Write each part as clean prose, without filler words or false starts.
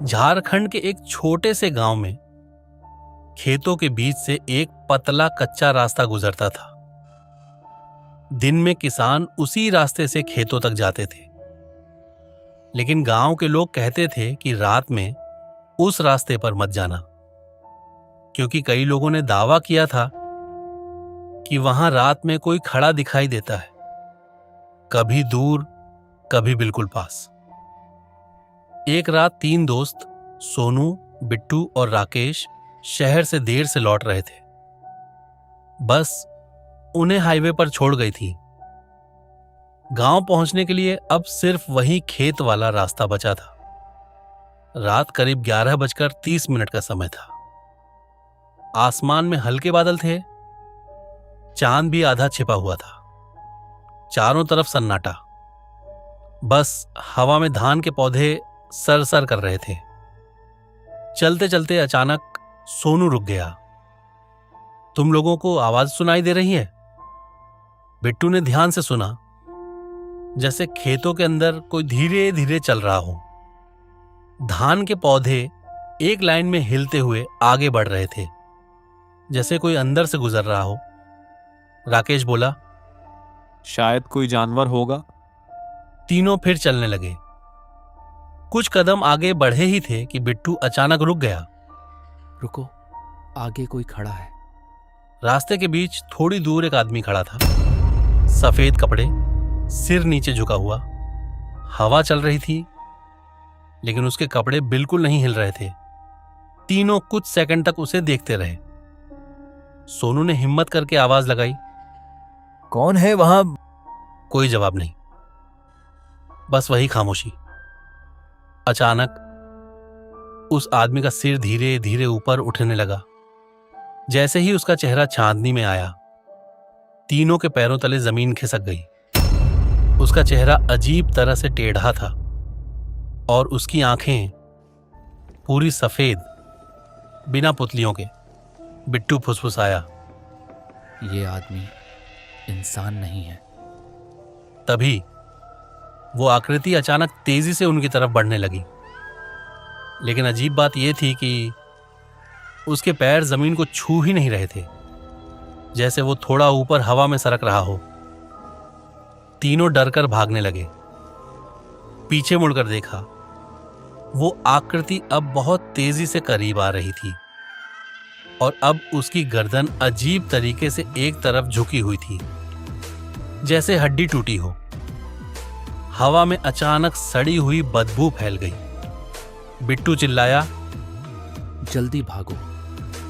झारखंड के एक छोटे से गांव में खेतों के बीच से एक पतला कच्चा रास्ता गुजरता था। दिन में किसान उसी रास्ते से खेतों तक जाते थे, लेकिन गांव के लोग कहते थे कि रात में उस रास्ते पर मत जाना, क्योंकि कई लोगों ने दावा किया था कि वहां रात में कोई खड़ा दिखाई देता है, कभी दूर कभी बिल्कुल पास। एक रात 3 दोस्त सोनू, बिट्टू और राकेश शहर से देर से लौट रहे थे। बस उन्हें हाईवे पर छोड़ गई थी। गांव पहुंचने के लिए अब सिर्फ वही खेत वाला रास्ता बचा था। रात करीब 11:30 का समय था। आसमान में हल्के बादल थे, चांद भी आधा छिपा हुआ था। चारों तरफ सन्नाटा, बस हवा में धान के पौधे सरसर कर रहे थे। चलते चलते अचानक सोनू रुक गया। तुम लोगों को आवाज सुनाई दे रही है? बिट्टू ने ध्यान से सुना, जैसे खेतों के अंदर कोई धीरे धीरे चल रहा हो। धान के पौधे एक लाइन में हिलते हुए आगे बढ़ रहे थे, जैसे कोई अंदर से गुजर रहा हो। राकेश बोला, शायद कोई जानवर होगा। तीनों फिर चलने लगे। कुछ कदम आगे बढ़े ही थे कि बिट्टू अचानक रुक गया। रुको, आगे कोई खड़ा है। रास्ते के बीच थोड़ी दूर एक आदमी खड़ा था, सफेद कपड़े, सिर नीचे झुका हुआ। हवा चल रही थी, लेकिन उसके कपड़े बिल्कुल नहीं हिल रहे थे। तीनों कुछ सेकंड तक उसे देखते रहे। सोनू ने हिम्मत करके आवाज लगाई, कौन है वहां? कोई जवाब नहीं, बस वही खामोशी। अचानक उस आदमी का सिर धीरे धीरे ऊपर उठने लगा। जैसे ही उसका चेहरा चांदनी में आया, तीनों के पैरों तले जमीन खिसक गई। उसका चेहरा अजीब तरह से टेढ़ा था और उसकी आंखें पूरी सफेद, बिना पुतलियों के। बिट्टू फुसफुसाया, ये आदमी इंसान नहीं है। तभी वो आकृति अचानक तेजी से उनकी तरफ बढ़ने लगी। लेकिन अजीब बात यह थी कि उसके पैर जमीन को छू ही नहीं रहे थे, जैसे वो थोड़ा ऊपर हवा में सरक रहा हो। तीनों डरकर भागने लगे। पीछे मुड़कर देखा, वो आकृति अब बहुत तेजी से करीब आ रही थी और अब उसकी गर्दन अजीब तरीके से एक तरफ झुकी हुई थी, जैसे हड्डी टूटी हो। हवा में अचानक सड़ी हुई बदबू फैल गई। बिट्टू चिल्लाया, जल्दी भागो।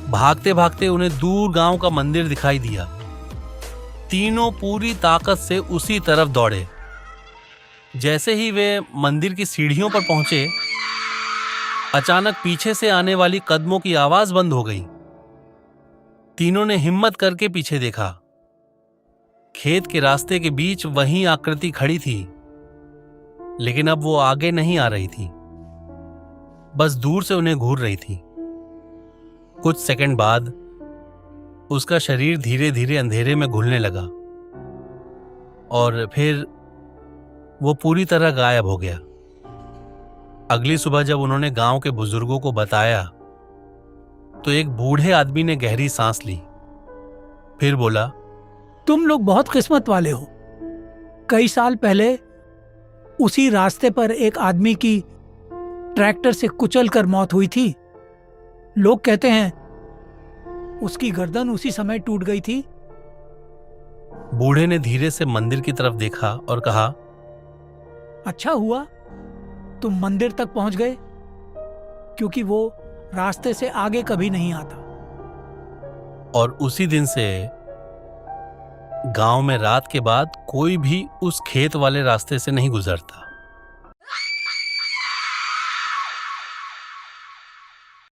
भागते भागते उन्हें दूर गांव का मंदिर दिखाई दिया। तीनों पूरी ताकत से उसी तरफ दौड़े। जैसे ही वे मंदिर की सीढ़ियों पर पहुंचे, अचानक पीछे से आने वाली कदमों की आवाज बंद हो गई। तीनों ने हिम्मत करके पीछे देखा। खेत के रास्ते के बीच वही आकृति खड़ी थी, लेकिन अब वो आगे नहीं आ रही थी, बस दूर से उन्हें घूर रही थी। कुछ सेकंड बाद उसका शरीर धीरे धीरे अंधेरे में घुलने लगा और फिर वो पूरी तरह गायब हो गया। अगली सुबह जब उन्होंने गांव के बुजुर्गों को बताया, तो एक बूढ़े आदमी ने गहरी सांस ली। फिर बोला, तुम लोग बहुत किस्मत वाले हो। कई साल पहले उसी रास्ते पर एक आदमी की ट्रैक्टर से कुचलकर मौत हुई थी। लोग कहते हैं उसकी गर्दन उसी समय टूट गई थी। बूढ़े ने धीरे से मंदिर की तरफ देखा और कहा, अच्छा हुआ तुम मंदिर तक पहुंच गए, क्योंकि वो रास्ते से आगे कभी नहीं आता। और उसी दिन से गांव में रात के बाद कोई भी उस खेत वाले रास्ते से नहीं गुजरता।